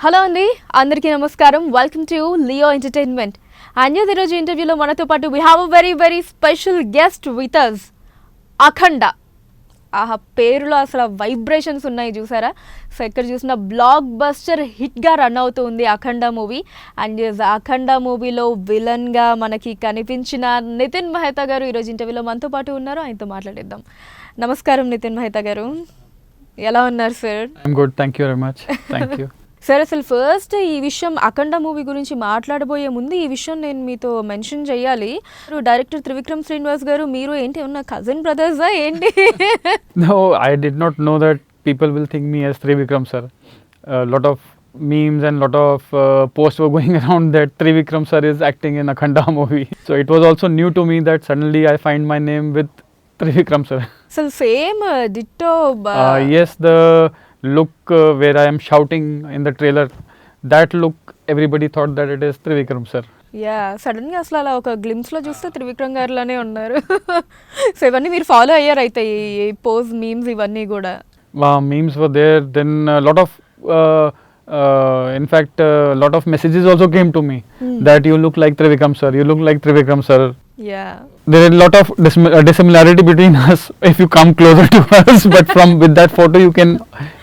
Hello అండి, అందరికీ నమస్కారం. Welcome to Leo Entertainment. And ఈరోజు ఇంటర్వ్యూలో మనతో పాటు we have a very special guest with us, Akhanda. ఆ పేరులో అసలు వైబ్రేషన్స్ ఉన్నాయి చూసారా. సో ఎక్కడ చూసిన బ్లాక్ బస్టర్ హిట్గా రన్ అవుతుంది అఖండ మూవీ. అండ్ అఖండ మూవీలో విలన్గా మనకి కనిపించిన నితిన్ మెహతా గారు ఈరోజు ఇంటర్వ్యూలో మనతో పాటు ఉన్నారు. ఆయనతో మాట్లాడేద్దాం. నమస్కారం నితిన్ మెహతా గారు, ఎలా ఉన్నారు sir? I'm good, thank you very much. Thank you sir. అసలు ఫస్ట్ ఈ విషయం అఖండ మూవీ గురించి మాట్లాడబోయే ముందు ఈ విషయం నేను మీతో మెన్షన్ చేయాలి. డైరెక్టర్ త్రివిక్రమ్ శ్రీనివాస్ గారు, మీరు ఏంటి ఏమన్నా కజిన్ బ్రదర్సా ఏంటి? No, I did not know that people will think me as Trivikram sir. A lot of memes and lot of posts were going around that Trivikram sir is acting in Akhanda movie. So it was also new to me that suddenly I find my name with Trivikram sir. అసలు same ditto. Yes, the look where I am shouting in the trailer, that look everybody thought that it is Trivikram sir. Yeah, sudden గా అసలు అలా ఒక glimpse లో చూస్తే త్రివిక్రమ్ గారిలానే ఉన్నారు. So ఇవన్నీ మీరు ఫాలో అయ్యారు అయితే, ఈ పోజ్ మీమ్స్ ఇవన్నీ కూడా? Memes were there, then a lot of in fact a lot of messages also came to me that you look like Trivikram sir, you look like Trivikram sir. Yeah, there is a lot of dissimilarity between us if you come closer to us, but from with that photo you can,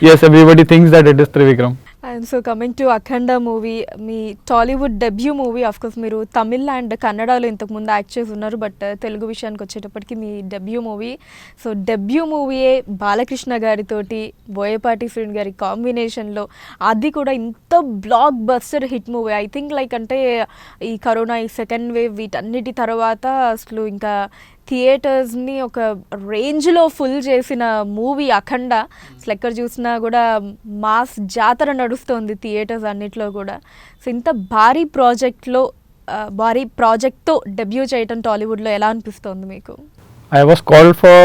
yes, everybody thinks that it is Trivikram. And so coming to Akhanda movie, me Tollywood debut movie. Of course మీరు Tamil and కన్నడలో ఇంతకుముందు act చేసి ఉన్నారు, but Telugu విషయానికి వచ్చేటప్పటికి మీ debut movie. So debut మూవీయే బాలకృష్ణ గారితోటి బోయపాటి శ్రీను గారి కాంబినేషన్లో, అది కూడా ఇంత blockbuster hit movie. I think like అంటే ఈ కరోనా, ఈ సెకండ్ వేవ్, వీటన్నిటి తర్వాత అసలు ఇంకా థియేటర్స్ని ఒక రేంజ్లో ఫుల్ చేసిన మూవీ అఖండ. అసలు ఎక్కడ చూసినా కూడా మాస్ జాతర నడుస్తుంది థియేటర్స్ అన్నిట్లో కూడా. సో ఇంత భారీ ప్రాజెక్ట్తో డెబ్యూ చేయటం టాలీవుడ్లో ఎలా అనిపిస్తుంది మీకు? I was called for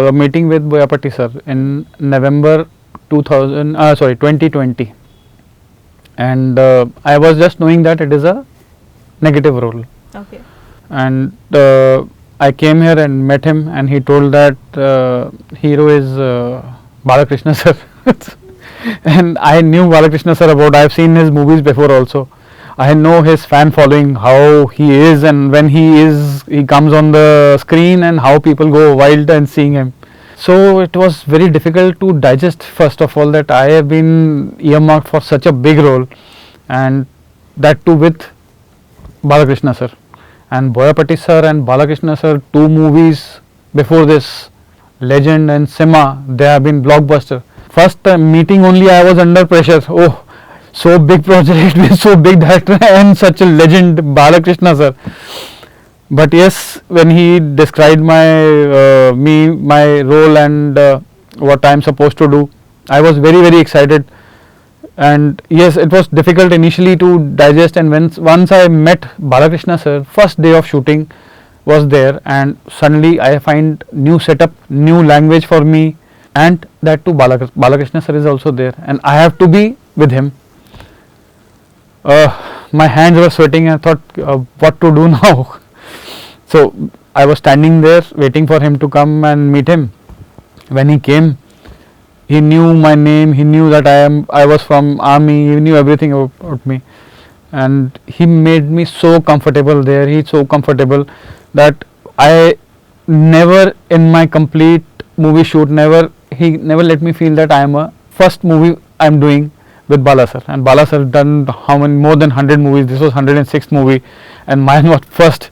a meeting with Boyapati sir in November 2020, and I was just knowing that it is a negative role. Okay. And I came here and met him, and he told that hero is Balakrishna sir. And I knew Balakrishna sir about, I have seen his movies before also. I know his fan following, how he is, and when he comes on the screen and how people go wild and seeing him. So it was very difficult to digest, first of all, that I have been earmarked for such a big role, and that too with Balakrishna sir. And Boyapati sir and Balakrishna sir, two movies before this, Legend and Sima, they have been blockbuster. First meeting only I was under pressure. Oh, so big project with so big director and such a legend, Balakrishna sir. But yes, when he described my role and what I am supposed to do, I was very excited. And yes, it was difficult initially to digest, and once I met Balakrishna sir, first day of shooting was there, and suddenly I find new setup, new language for me, and that too Balakrishna sir is also there, and I have to be with him. My hands were sweating, and I thought what to do now. So I was standing there waiting for him to come and meet him. When he came, he knew my name, he knew that I was from army, he knew everything about me, and he made me so comfortable there. He's so comfortable that I never in my complete movie shoot, he never let me feel that I am a first movie I am doing with Bala sir, and Bala sir done how many, more than 100 movies. This was 106th movie, and mine was first.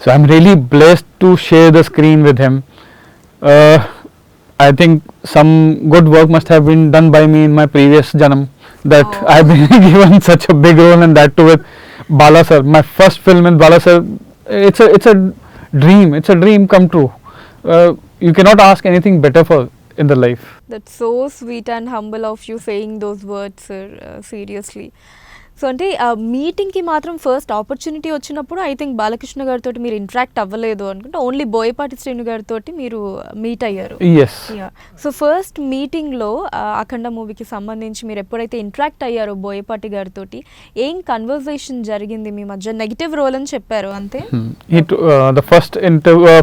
So I'm really blessed to share the screen with him. I think some good work must have been done by me in my previous janam, that I've been given such a big role, and that too with Bala sir. My first film with Bala sir, it's a dream. It's a dream come true. You cannot ask anything better for in the life. That's so sweet and humble of you saying those words, sir. Seriously. So అంటే ఆ మీటింగ్కి మాత్రం first opportunity వచ్చినప్పుడు I think Balakrishna గారితో మీరు interact అవ్వలేదు అనుకుంటే, only Boyapati Srinu గారితో మీరు మీట్ అయ్యారు. సో ఫస్ట్ మీటింగ్లో అఖండ మూవీకి సంబంధించి మీరు ఎప్పుడైతే ఇంటరాక్ట్ అయ్యారో బోయపాటి గారితో, ఏం కన్వర్జేషన్ జరిగింది మీ మధ్య? నెగిటివ్ రోల్ అని చెప్పారు అంతే. The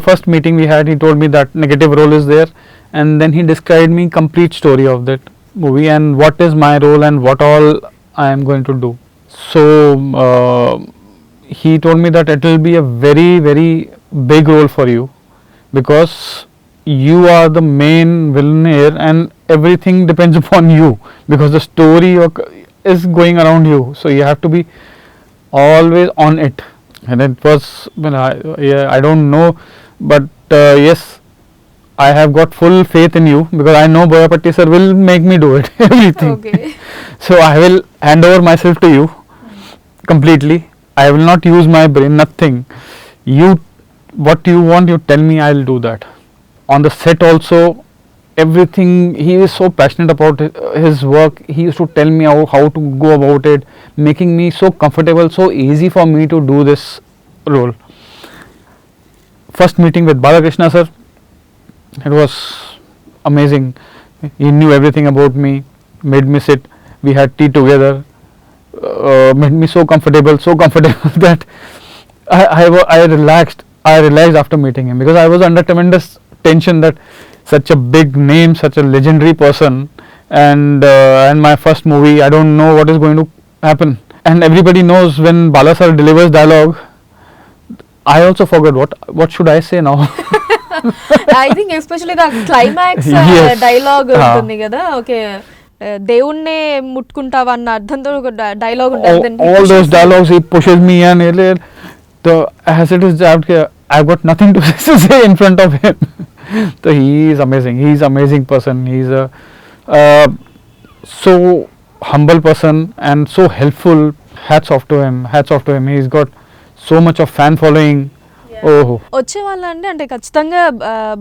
first meeting we had, he told me that negative role is there, and then he described me complete story of that. movie and what is my role and what all I am going to do. So he told me that it will be a very big role for you because you are the main villain here and everything depends upon you because the story is going around you, so you have to be always on it. And it was, well, I don't know, but yes, I have got full faith in you because I know Boyapati sir will make me do it everything. Okay. So I will hand over myself to you completely. I will not use my brain, nothing. You, what you want, you tell me, I will do that. On the set also, everything, he is so passionate about his work. He used to tell me how to go about it, making me so comfortable, so easy for me to do this role. First meeting with Balakrishna sir, it was amazing. He knew everything about me, made me sit, we had tea together, made me so comfortable that I relaxed after meeting him because I was under tremendous tension that such a big name, such a legendary person, and my first movie, I don't know what is going to happen. And everybody knows when Bala sir delivers dialogue, I also forgot what should I say now. I think especially the climax Yes. Dialogue ఉంటుంది కదా, okay దేవుణ్ణే ముట్టుకుంటావా అన్న అర్థంతో ఒక dialogue all, ఉంటుంది. all those dialogues he pushes me and the as it is that I've got nothing to say in front of him. So he is amazing. He is amazing person. He is a so humble person and so helpful. Hats off to him. Hats off to him. He's got so much of fan following. Oh. వచ్చే వాళ్ళంటే అంటే ఖచ్చితంగా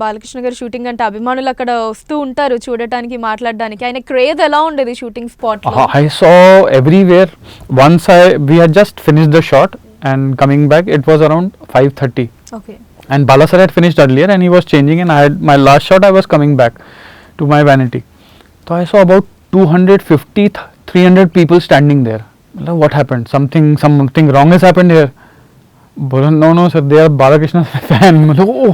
బాలకృష్ణ గారి shooting అంటే అభిమానులు అక్కడ వస్తూ ఉంటారు చూడటానికి, మాట్లాడడానికి. ఆయన క్రేజ్ ఎలా ఉండేది షూటింగ్ స్పాట్ లో? I saw everywhere. Once we had just finished the shot and coming back, it was around 5:30. Okay. And Bala sir had finished earlier and he was changing and I had my last shot, I was coming back to my vanity. So I saw about 250 300 people standing there. What happened? Something wrong has happened here. No sir, they are Balakrishna fan. Oh,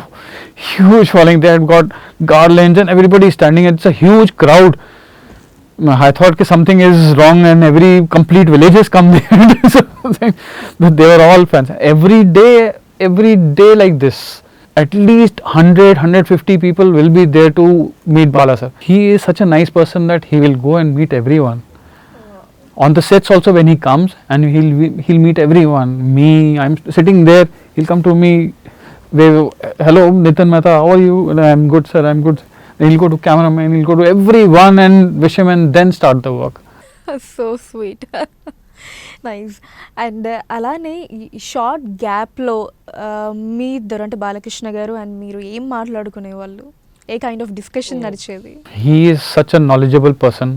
huge following. They had got garlands and everybody is standing. It's a huge crowd. I thought something is wrong and every complete village has come there. But they were all fans. Every day like this, at least 100-150 people will be there to meet Bala sir. He is such a nice person that he will go and meet everyone. On the sets also when he comes and he'll meet everyone. Me, I'm sitting there, he'll come to me, wave, hello Nithin Mehta, how are you? I'm good sir, I'm good. Then he'll go to cameraman, he'll go to everyone and wish him and then start the work. So sweet, nice. And అలానే ఈ short గ్యాప్లో మీ ఇద్దరు అంటే బాలకృష్ణ గారు and మీరు ఏం మాట్లాడుకునేవాళ్ళు? ఏ kind of discussion నడిచేది? He is such a knowledgeable person,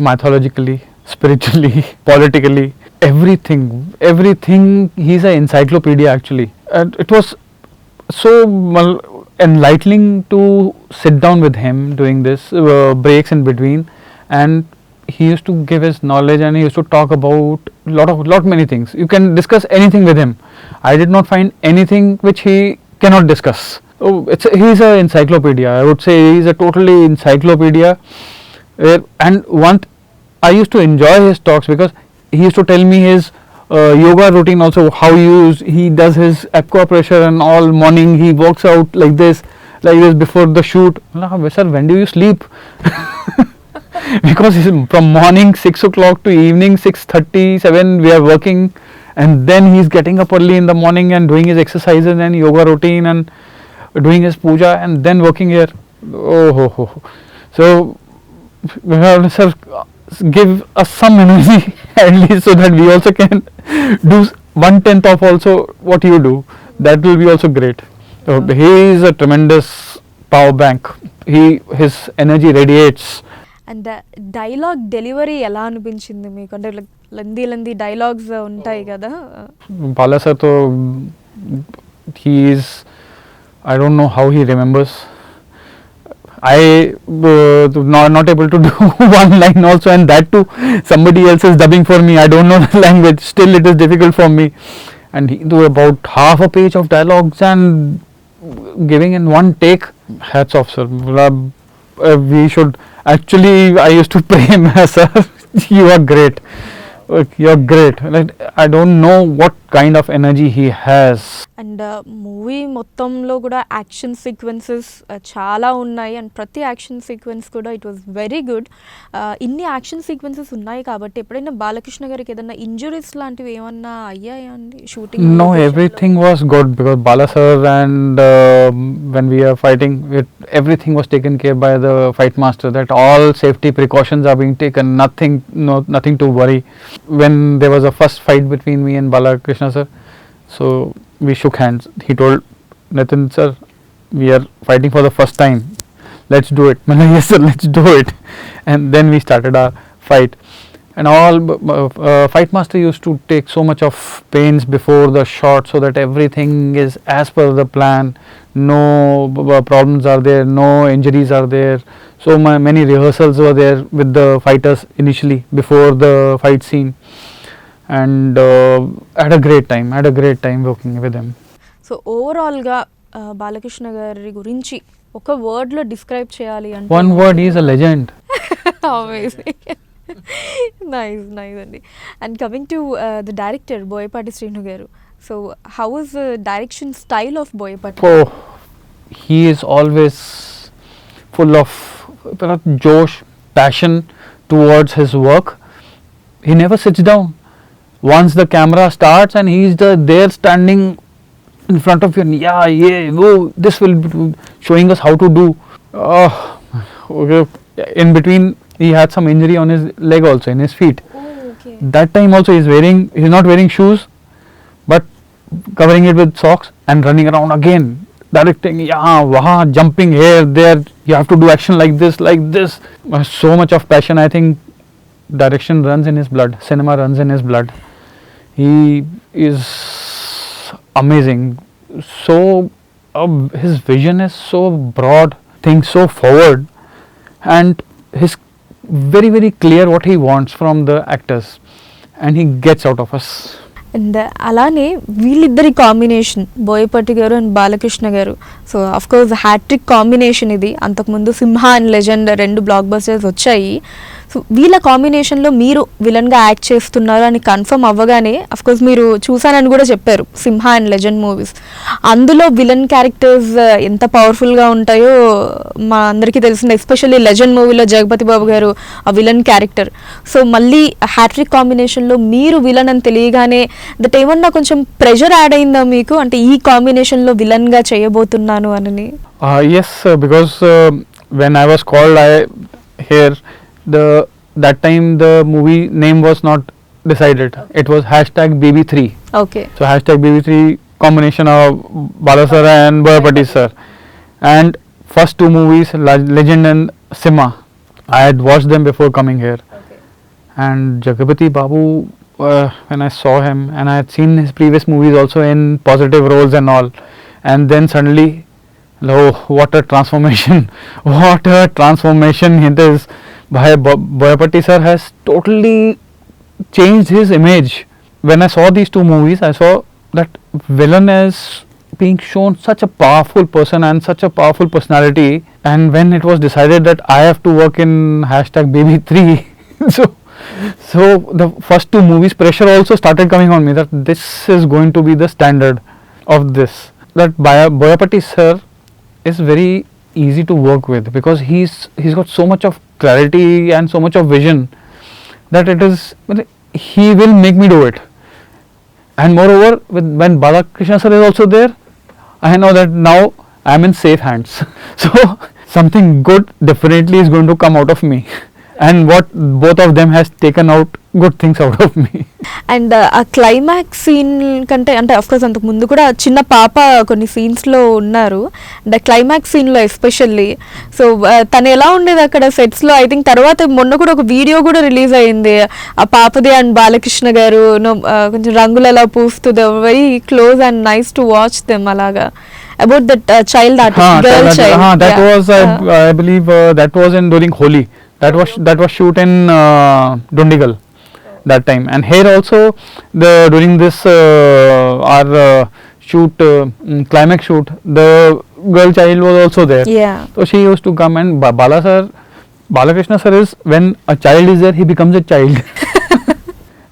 mythologically, spiritually, politically, everything. He's an encyclopedia actually. And it was so enlightening to sit down with him doing this breaks in between, and he used to give his knowledge and he used to talk about many things. You can discuss anything with him. I did not find anything which he cannot discuss. He's an encyclopedia. I would say he's a totally encyclopedia. And I used to enjoy his talks because he used to tell me his yoga routine also, how he does his aqua pressure and all. Morning he walks out like this before the shoot. Sir, when do you sleep? Because from morning 6 o'clock to evening 6:37 we are working, and then he's getting up early in the morning and doing his exercises and yoga routine and doing his puja and then working here. So sir, give us some energy at least so that we also can do 1/10 of also what you do. That will be also great. So he is a tremendous power bank. His energy radiates. And dialogue delivery ఎలా అనిపించింది మీకు? అంటే lengthy dialogues ఉంటాయి కదా. Bala sir, he is, I don't know how he remembers. I not able to do one line also, and that too somebody else is dubbing for me. I don't know the language, still it is difficult for me. And he do about half a page of dialogues and giving in one take. Hats off sir. We should Actually, I used to pray him, sir, you are great. You're great. Like, I don't know what kind of energy he has. And movie మొత్తంలో కూడా action sequences చాలా ఉన్నాయి and ప్రతి action sequence కూడా it was very good. ఇన్ని action sequences ఉన్నాయి కాబట్టి ఎప్పుడైనా బాలకృష్ణ గారికి ఏదైనా ఇంజురీస్ లాంటివి ఏమన్నా అయ్యాయా అండి shooting? No, everything was good because Bala sir and when we are fighting, everything was taken care by the fight master. That all safety precautions are being taken. Nothing to worry. When there was a first fight between me and Balakrishna sir, so we shook hands. He told Nithin sir, we are fighting for the first time. Let's do it. Yes sir, let's do it. And then we started our fight. And all fight master used to take so much of pains before the shot so that everything is as per the plan. No problems are there, no injuries are there. So many rehearsals were there with the fighters initially before the fight scene. And had a great time working with him. So ఓవరాల్గా బాలకృష్ణ గారి గురించి ఒక వర్డ్లో describe చేయాలి అంటే One word, he is a legend. Amazing. Nice అండి. And coming to the director Boyapati Srinu garu, so how is the direction style of Boyapati? Oh, he is always full of josh, passion towards his work. He never sits down. Once the camera starts and he is there standing in front of you, and this will be showing us how to do. Okay. In between, he had some injury on his leg also, in his feet. Okay. That time also he's not wearing shoes, but covering it with socks and running around again, directing, jumping here, there, you have to do action like this. So much of passion. I think direction runs in his blood, cinema runs in his blood. He is amazing. So his vision is so broad, thinks so forward, and he's very, very clear what he wants from the actors, and he gets out of us. And అలానే వీళ్ళిద్దరి combination Boyapati గారు and Balakrishna గారు, so of course hattrick combination ఇది. అంతకుముందు Simha and legend 2 blockbusters వచ్చాయి. So వీళ్ళ కాంబినేషన్లో మీరు విలన్గా యాక్ట్ చేస్తున్నారు అని కన్ఫర్మ్ అవ్వగానే అఫ్కోర్స్ మీరు చూసానని కూడా చెప్పారు సింహ అండ్ లెజెండ్ మూవీస్. అందులో విలన్ క్యారెక్టర్స్ ఎంత పవర్ఫుల్గా ఉంటాయో మా అందరికీ తెలిసింది. ఎస్పెషల్లీ లెజెండ్ మూవీలో జగపతి బాబు గారు ఆ విలన్ క్యారెక్టర్. సో మళ్ళీ హ్యాట్రిక్ కాంబినేషన్లో మీరు విలన్ అని తెలియగానే దట్ ఏమన్నా కొంచెం ప్రెషర్ యాడ్ అయిందా మీకు, అంటే ఈ కాంబినేషన్లో విలన్గా చేయబోతున్నాను అని? Yes, because when I was called here, that time the movie name was not decided. It was #BB3. Okay. So #BB3 combination of Bala sir and Boyapati sir. And first 2 movies, Legend and Simha, I had watched them before coming here. Okay. And Jagapati Babu, when I saw him, and I had seen his previous movies also in positive roles and all, and then suddenly, what a transformation! What a transformation it is! Boyapati sir has totally changed his image. When I saw these 2 movies, I saw that villain as being shown such a powerful person and such a powerful personality. And when it was decided that I have to work in #BB3, so the first 2 movies, pressure also started coming on me that this is going to be the standard of this. That Boyapati sir is very easy to work with because he's got so much of clarity and so much of vision that he will make me do it. And moreover, when Balakrishna sir is also there, I know that now I am in safe hands. So something good definitely is going to come out of me, and what both of them has taken out good things out of me. And ఆ climax scene కంటే అంటే of course అంతకు ముందు కూడా చిన్న పాప కొన్ని సీన్స్లో ఉన్నారు, అండ్ క్లైమాక్స్ సీన్లో ఎస్పెషల్లీ. సో తను ఎలా ఉండేది అక్కడ సెట్స్లో? ఐ థింక్ తర్వాత మొన్న కూడా ఒక వీడియో కూడా రిలీజ్ అయ్యింది ఆ పాపది అండ్ బాలకృష్ణ గారు కొంచెం రంగులు అలా పూస్తూ, they were very close and nice to watch them. అలాగా about that child artist, girl child. That was I believe that was during Holi. That was shoot in Dundigal that time, and here also during this our shoot, climax shoot, the girl child was also there. Yeah. So she used to come, and Bala sir Balakrishna sir is, when a child is there, he becomes a child.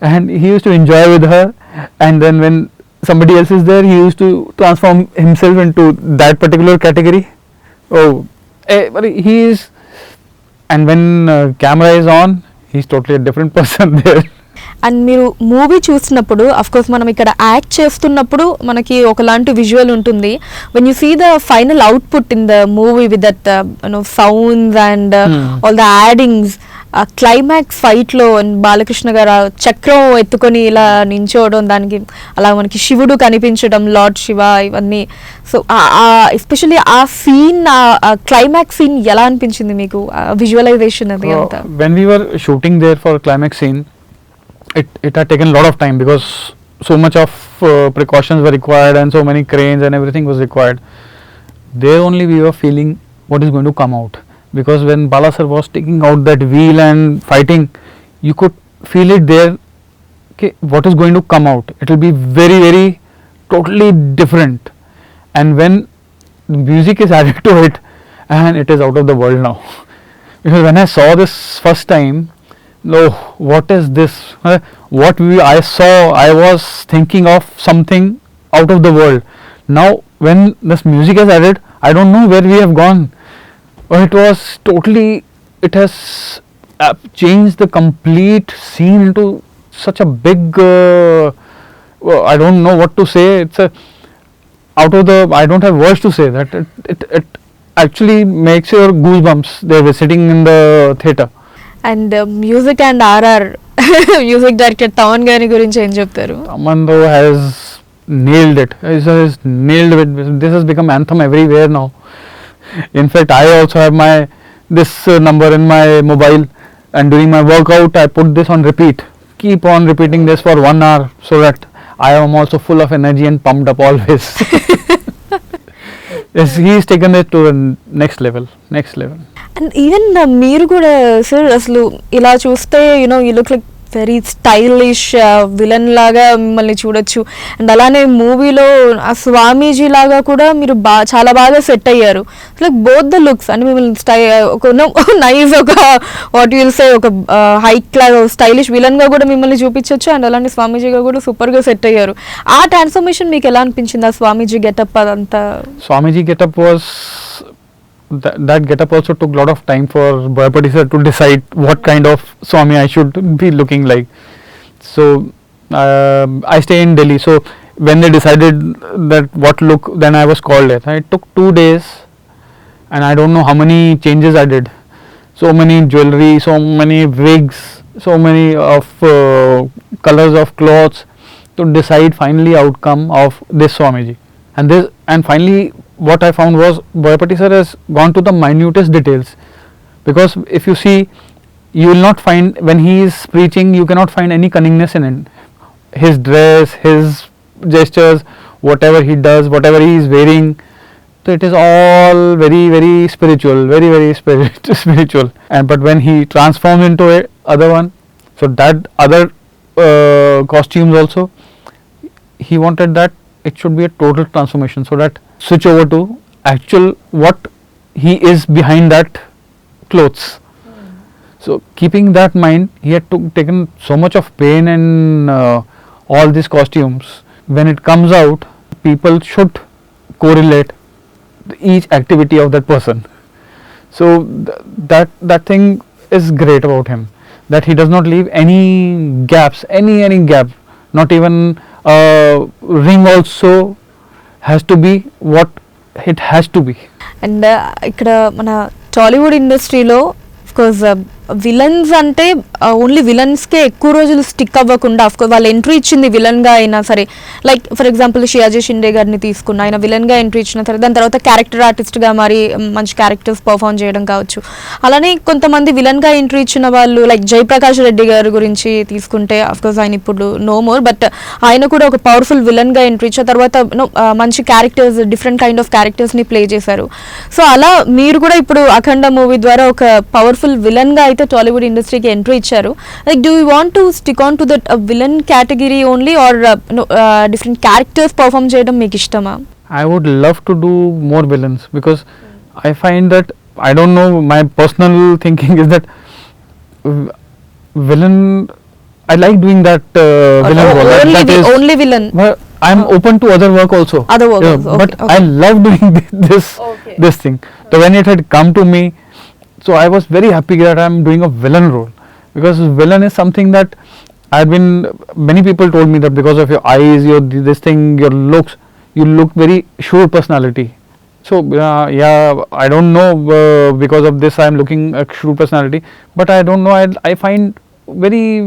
And he used to enjoy with her, and then when somebody else is there, he used to transform himself into that particular category. Oh, but he is, and when camera is on, he's totally a different person there. And మీరు movie చూసినప్పుడు of course మనం ఇక్కడ act చేస్తున్నప్పుడు మనకి ఒకలాంటి visual ఉంటుంది. When you see the final output in the movie with that sounds and all the addings, climax ఫైట్లో బాలకృష్ణ గారు ఆ చక్రం ఎత్తుకొని ఇలా నించోవడం, దానికి అలా మనకి శివుడు కనిపించడం, లార్డ్ శివ, ఇవన్నీ. సో ఎస్పెషల్లీ ఆ సీన్, ఆ క్లైమాక్స్ సీన్ ఎలా అనిపించింది మీకు, విజువలైజేషన్ అది అంతా? When we were shooting there for climax scene, it had taken a lot of time because so much of precautions were required and so many cranes and everything was required. There only we were feeling what is going to come out, because when Bala sir was taking out that wheel and fighting, you could feel it there. Okay, what is going to come out? It will be very, very totally different. And when music is added to it, and it is out of the world now. Because when I saw this first time, no, what is this? I saw, I was thinking of something out of the world. Now when this music is added, I don't know where we have gone. It was totally, it has changed the complete scene into such a big, I don't know what to say. It's a, out of the, I don't have words to say that. It actually makes your goosebumps. They were sitting in the theatre. And music and RR music director Thaman గారి గురించి ఏం చెప్తారు? Taman though has nailed it. Has nailed it. This has become anthem everywhere now. In fact, I also have this number in my mobile, and during my workout I put this on repeat. Keep on repeating this for 1 hour so that I am also full of energy and pumped up always. Yes, he's taken it to the next level. And even మీరు కూడా sir అసలు ఇలా చూస్తే you look like very stylish villain లాగా మిమ్మల్ని చూడొచ్చు. And అలానే మూవీలో ఆ స్వామీజీ లాగా కూడా మీరు చాలా బాగా సెట్ అయ్యారు. లైక్ బోత్ ద లుక్స్ అంటే మిమ్మల్ని ఒక నైస్, ఒక వాట్ విల్ సే, ఒక హైక్ లాగా స్టైలిష్ విలన్ గా కూడా మిమ్మల్ని చూపించవచ్చు. అండ్ అలానే స్వామీజీగా కూడా సూపర్ గా సెట్ అయ్యారు. ఆ ట్రాన్స్ఫర్మేషన్ మీకు ఎలా అనిపించింది, ఆ స్వామీజీ గెటప్ అదంతా? Swamiji getup was, that getup also took a lot of time for Boyapati sir to decide what kind of Swami I should be looking like. So I stay in Delhi. So when they decided that what look, then I was called there. It took 2 days, and I don't know how many changes I did. So many jewelry, so many wigs, so many of colors of clothes to decide finally outcome of this Swamiji. And finally what I found was Boyapati sir has gone to the minutest details, because if you see, you will not find, when he is preaching, you cannot find any cunningness in it. His dress, his gestures, whatever he does, whatever he is wearing, so it is all very, very spiritual, very, very spiritual. And but when he transforms into a other one, so that other costumes also, he wanted that it should be a total transformation, so that switch over to actual what he is behind that clothes. So keeping that mind, he had taken so much of pain in all these costumes. When it comes out, people should correlate each activity of that person. So that thing is great about him, that he does not leave any gaps, any gap, not even ring also has to be what it has to be. And ఇక్కడ మన టాలీవుడ్ ఇండస్ట్రీలో of course villains అంటే only విలన్స్కే ఎక్కువ రోజులు stick అవ్వకుండా, of course వాళ్ళు entry ఇచ్చింది విలన్గా అయినా సరే, like for example Sayaji Shinde గారిని తీసుకున్న, ఆయన విలన్గా ఎంట్రీ ఇచ్చిన సరే దాని తర్వాత క్యారెక్టర్ ఆర్టిస్ట్గా మరి మంచి క్యారెక్టర్స్ పర్ఫామ్ చేయడం కావచ్చు. అలానే కొంతమంది విలన్గా ఎంట్రీ ఇచ్చిన వాళ్ళు లైక్ జయప్రకాష్ రెడ్డి గారి గురించి తీసుకుంటే, అఫ్కోర్స్ ఆయన ఇప్పుడు నో మోర్, బట్ ఆయన కూడా ఒక పవర్ఫుల్ విలన్గా ఎంట్రీ ఇచ్చిన తర్వాత మంచి క్యారెక్టర్స్, డిఫరెంట్ కైండ్ ఆఫ్ క్యారెక్టర్స్ని ప్లే చేశారు. సో అలా మీరు కూడా ఇప్పుడు అఖండ మూవీ ద్వారా ఒక పవర్ఫుల్ విలన్గా అయితే టాలీవుడ్ ఇండస్ట్రీకి ఎంట్రీ ఇచ్చారు. Like do you want to stick on to that villain category only, or different characters perform చేయడం మీకు ఇష్టమా? I would love to do more villains, because I find that I don't know, my personal thinking is that villain, I like doing that villain role. That is, only villain. well, I'm open to other work also. Other work also, okay, but okay. I love doing this thing. So when it had come to me, so I was very happy that I'm doing a villain role, because villain is something that many people told me that because of your eyes, your this thing, your looks, you look very sure personality. So yeah, I don't know, because of this I'm looking a shrewd personality, but I don't know, I find very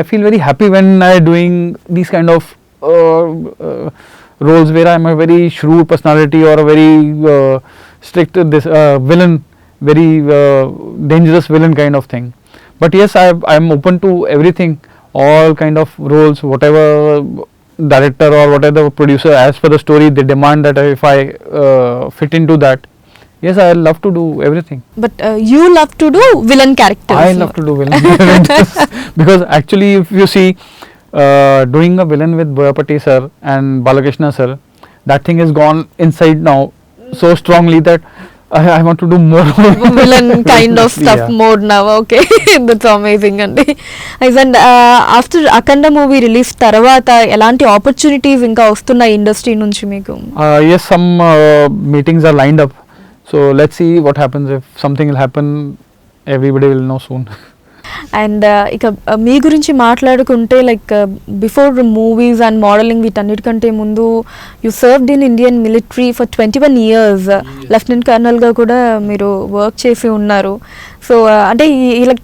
I feel very happy when I doing these kind of roles where I'm a very shrewd personality or a very strict this villain, very dangerous villain kind of thing. But yes, I'm open to everything, all kind of roles, whatever director or whatever producer, as per the story they demand, that if I fit into that, yes, I love to do everything. But you love to do villain characters. I love to do villain characters because actually, if you see, doing a villain with Boyapati sir and Balakrishna sir, that thing has gone inside now so strongly that I want to do more villain kind of stuff Yeah. more now. Okay, that's amazing అండి. And after Akhanda movie release తర్వాత ఎలాంటి opportunities ఇంకా వస్తున్నాయి industry నుంచి మీకు? Yes, some meetings are lined up. So let's see what happens. If something will happen, everybody will know soon. And ఇక మీ గురించి మాట్లాడుకుంటే like before movies and modelling వీటన్నిటికంటే ముందు you served in Indian military for 21 years. Lieutenant కర్నల్గా కూడా మీరు work చేసి ఉన్నారు. సో అంటే ఇలా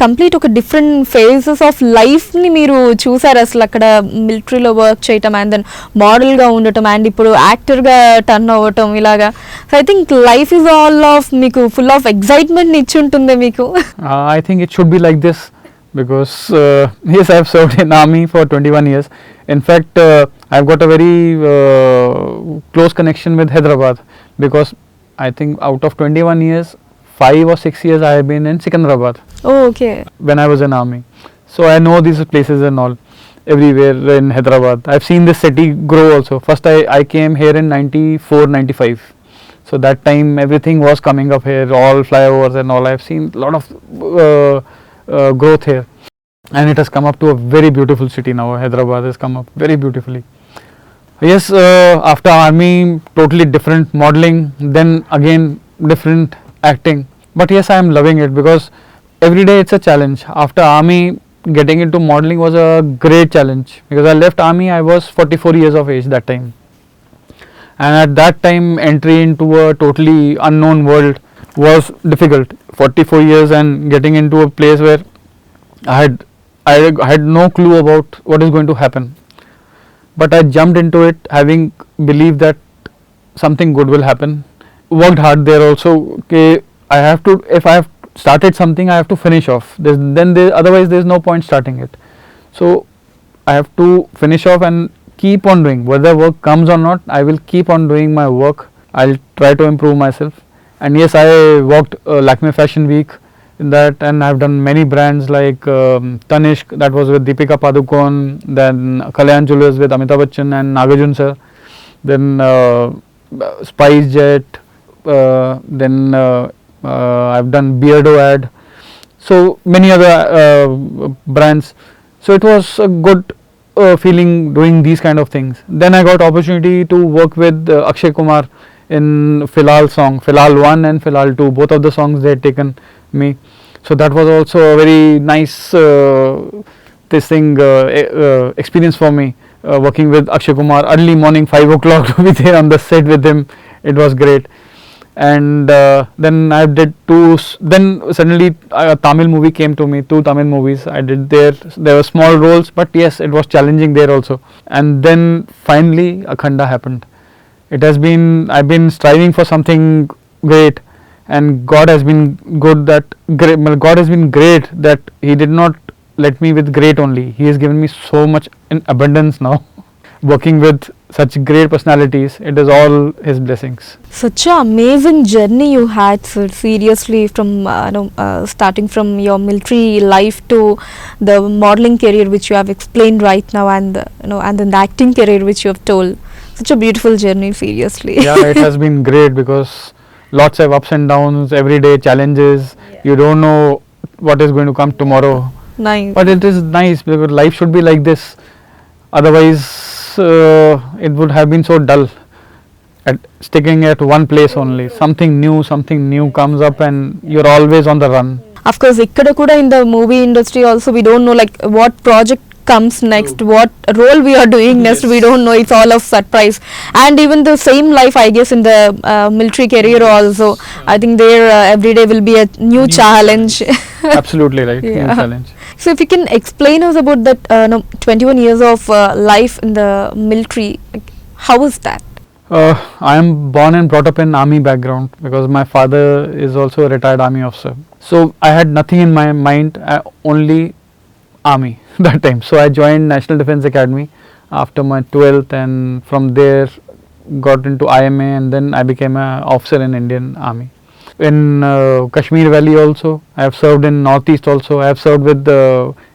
కంప్లీట్ ఒక డిఫరెంట్ ఫేజెస్ ఆఫ్ లైఫ్ని మీరు చూసారు అసలు అక్కడ మిలిటరీలో వర్క్ చేయటం, అండ్ దెన్ మోడల్గా ఉండటం, అండ్ ఇప్పుడు యాక్టర్గా టర్న్ అవ్వటం ఇలాగా. So I think life is all of మీకు ఫుల్ ఆఫ్ ఎక్సైట్మెంట్ ఇచ్చి ఉంటుంది మీకు. I think it should be like this because yes, I have served in army for 21 years. In fact, I've got a very close connection with Hyderabad because I think out of 21 years, 5 or 6 years I have been in Secunderabad okay. when I was in army. So I know these places and all everywhere in Hyderabad. I've seen this city grow also. First I came here in 94, 95. So that time everything was coming up here, all flyovers and all. I've seen a lot of growth here, and it has come up to a very beautiful city now. Hyderabad has come up very beautifully. Yes, after army, totally different modeling, then again different acting. But yes, I am loving it because every day it's a challenge. After army, getting into modeling was a great challenge because I left army, I was 44 years of age that time. And at that time, entry into a totally unknown world was difficult. 44 years and getting into a place where I had no clue about what is going to happen. But I jumped into it having believed that something good will happen. Worked hard there also. Okay, I have to, if I have started something, I have to finish off. Otherwise there's no point starting it. So I have to finish off and keep on doing. Whether work comes or not, I will keep on doing my work. I'll try to improve myself. And yes, I worked Lakme Fashion Week in that, and I've done many brands like Tanishq, that was with Deepika Padukone, then Kalyan Jewellers with Amitabh Bachchan and Nagarjun sir, then Spice Jet, then I've done Beardo ad, so many other brands. So it was a good feeling doing these kind of things. Then I got opportunity to work with Akshay Kumar in Filal song, Filal 1 and Filal 2, both of the songs they had taken me. So that was also a very nice experience for me, working with Akshay Kumar early morning 5 o'clock to be there on the set with him. It was great. And then I did then suddenly a Tamil movie came to me, 2 Tamil movies I did there. There were small roles, but yes, it was challenging there also. And then finally Akhanda happened. I've been striving for something great, and God has been God has been great that He did not let me with great only. He has given me so much in abundance now. Working with such great personalities, it is all His blessings. Such an amazing journey you had, sir. Seriously, from starting from your military life to the modeling career which you have explained right now, and and then the acting career which you have told. Such a beautiful journey, seriously. Yeah, it has been great because lots of ups and downs, everyday challenges. You don't know what is going to come tomorrow. Nice. But it is nice because life should be like this. Otherwise, it would have been so dull. Sticking at one place only. Something new comes up, and you're always on the run. Of course, ikkada kuda in the movie industry also we don't know like what project comes next, what role we are doing next, we don't know, it's all of surprise. And even the same life I guess in the military career also, I think there every day will be a new challenge. Absolutely right. Yeah. New challenge. So if you can explain us about that 21 years of life in the military, like, how was that? I am born and brought up in army background because my father is also a retired army officer. So I had nothing in my mind, only army that time. So I joined National Defence Academy after my 12th, and from there got into IMA, and then I became an officer in Indian Army. In Kashmir Valley also, I have served in Northeast also. I have served with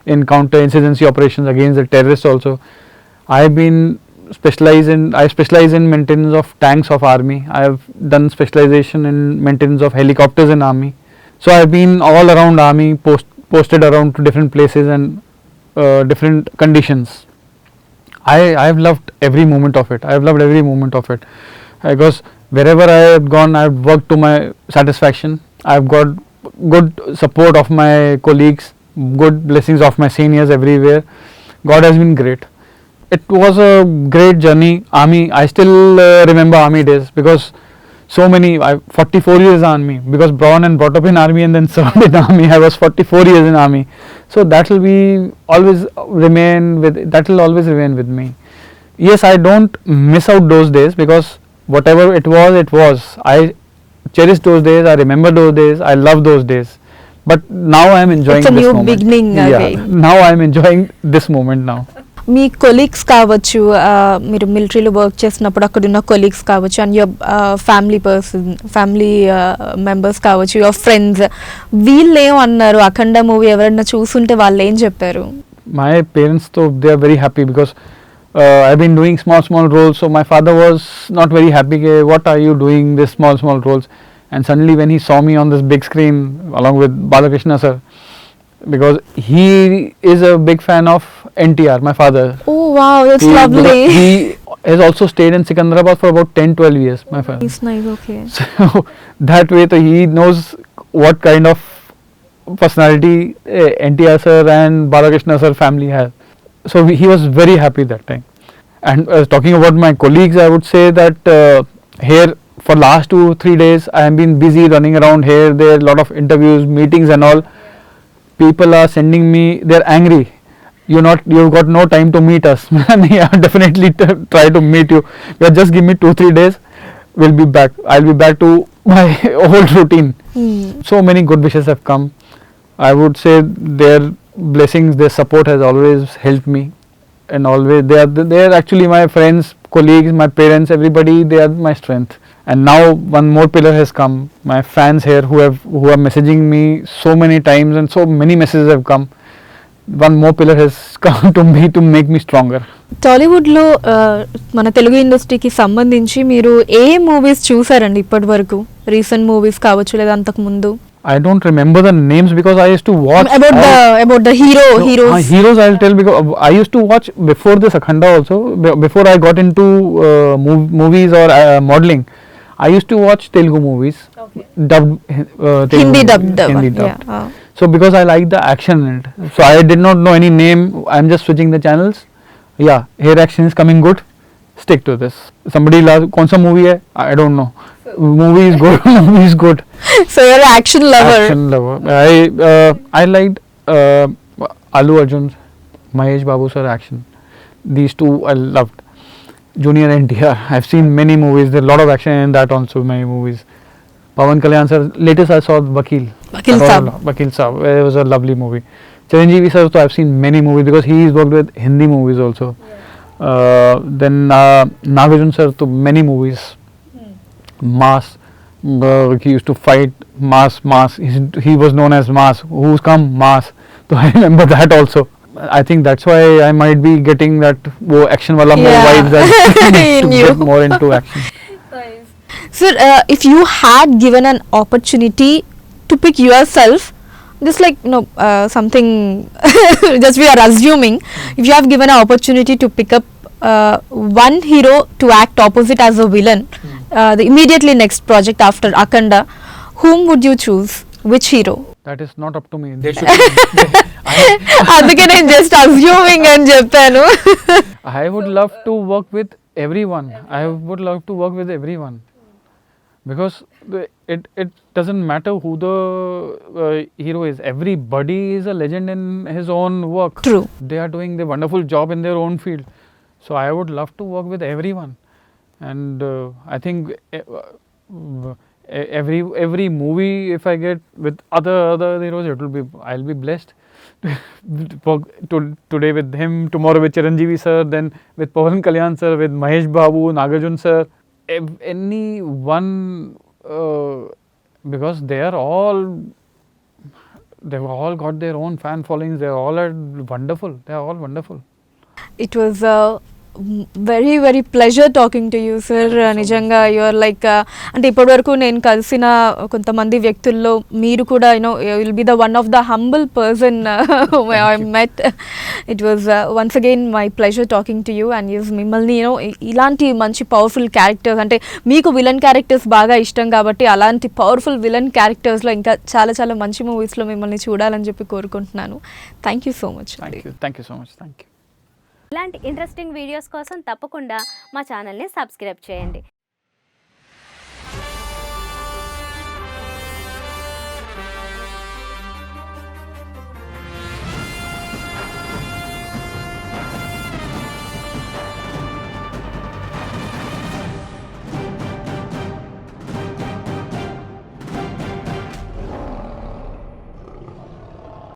in counter insurgency operations against the terrorists also. I have been I specialize in maintenance of tanks of army. I have done specialization in maintenance of helicopters in army. So I have been all around army, posted around to different places and different conditions. I have loved every moment of it. I have loved every moment of it because wherever I have gone, I have worked to my satisfaction. I have got good support of my colleagues, good blessings of my seniors everywhere. God has been great. It was a great journey. Army, I still remember army days because so many, 44 years army, because born and brought up in army and then served in army. I was 44 years in army. So that will always remain with me. Yes, I don't miss out those days because whatever it was. I cherish those days. I remember those days. I love those days. But now I am enjoying it's a this new moment. beginning again. Now I am enjoying this moment now. Me colleagues కావచ్చు, మీరు మిలిటరీలో work చేసినప్పుడు అక్కడ ఉన్న colleagues కావచ్చు, and your family members కావచ్చు, your friends, వీళ్ళు ఏమన్నారు అఖండ మూవీ ఎవరైనా చూసుంటే వాళ్ళు ఏం చెప్పారు? My parents though, they are very happy because I've been doing small roles. So my father was not very happy. What are you doing this small roles? And suddenly when he saw me on this big screen along with Balakrishna sir, because he is a big fan of NTR, my father. Oh wow, that's lovely. He has also stayed in Sikandrabad for about 10-12 years, my father. It's nice, okay. So that way he knows what kind of personality NTR sir and Balakrishna sir family have. So he was very happy that time. And talking about my colleagues, I would say that here for last 2-3 days I have been busy running around here, there, lot of interviews, meetings and all. People are sending me, they're angry. You've got no time to meet us. Yeah, definitely try to meet you. Just give me 2-3 days. We'll be back. I'll be back to my old routine. So many good wishes have come. I would say their blessings, their support has always helped me. And always they are actually my friends, colleagues, my parents, everybody. They are my strength. And now one more pillar has come. My fans here who are messaging me so many times, and so many messages have come. One more pillar has come to me to make me stronger. టాలీవుడ్లో మన తెలుగు ఇండస్ట్రీకి సంబంధించి మీరు ఏ movies చూసారండి ఇప్పటి వరకు? Recent movies కావచ్చు లేదా అంతకు ముందు? I don't remember the names because I used to watch about the heroes. Heroes I'll tell because I used to watch before this Akhanda also. Before I got into movies or modeling, I used to watch Telugu movies. Okay. Dubbed Hindi Telugu dubbed. Hindi dubbed. Yeah. So because I like the action in it, so I did not know any name. I'm just switching the channels. Yeah, here action is coming good. Stick to this. Somebody कौन सा movie है? I don't know. Movie is good. Movie is good. So you're an action lover. Action lover. I liked Allu Arjun's, Mahesh Babu sir action. These two I loved. Junior NTR. I've seen many movies. There's a lot of action in that also. Many movies. Pawan Kalyan sir. Latest I saw Vakil Saab. Vakil Saab. It was a lovely movie. Chiranjeevi sir. So I've seen many movies because he's worked with Hindi movies also. Then Nagarjun sir. So many movies. Mass. He used to fight. Mass. He was known as Mass. Who's come? Mass. So I remember that also. I think that's why I might be getting that action wala more vibes. I need to get more into action. Sir, if you had given an opportunity to pick yourself, just like something, just we are assuming, if you have given an opportunity to pick up one hero to act opposite as a villain, the immediately next project after Akhanda, whom would you choose? Which hero? That is not up to me. They should. అందుకే నేను just assuming అని చెప్పాను. I would love to work with everyone. I would love to work with everyone because it doesn't matter who the hero is. Everybody is a legend in his own work. True. They are doing the wonderful job in their own field. So I would love to work with everyone, and I think every movie if I get with other heroes, it will be, I'll be blessed. Today with him, tomorrow with Chiranjeevi sir, then with Pawan Kalyan sir, with Mahesh Babu, Nagarjun sir, anyone, because they've all got their own fan followings. They all are wonderful. They are all wonderful. It was very very pleasure talking to you, sir. నిజంగా you are like, అంటే ఇప్పటివరకు నేను కలిసిన కొంతమంది వ్యక్తుల్లో మీరు కూడా will be the one of the humble person I met. It was once again my pleasure talking to you. And use మిమ్మల్ని ఇలాంటి మంచి పవర్ఫుల్ క్యారెక్టర్స్, అంటే మీకు విలన్ క్యారెక్టర్స్ బాగా ఇష్టం కాబట్టి అలాంటి పవర్ఫుల్ విలన్ క్యారెక్టర్స్లో ఇంకా చాలా చాలా మంచి మూవీస్లో మిమ్మల్ని చూడాలని చెప్పి కోరుకుంటున్నాను. Thank you so much. Thank you so much. Thank you. ఇలాంటి ఇంట్రెస్టింగ్ వీడియోస్ కోసం తప్పకుండా మా ఛానల్ని సబ్స్క్రైబ్ చేయండి.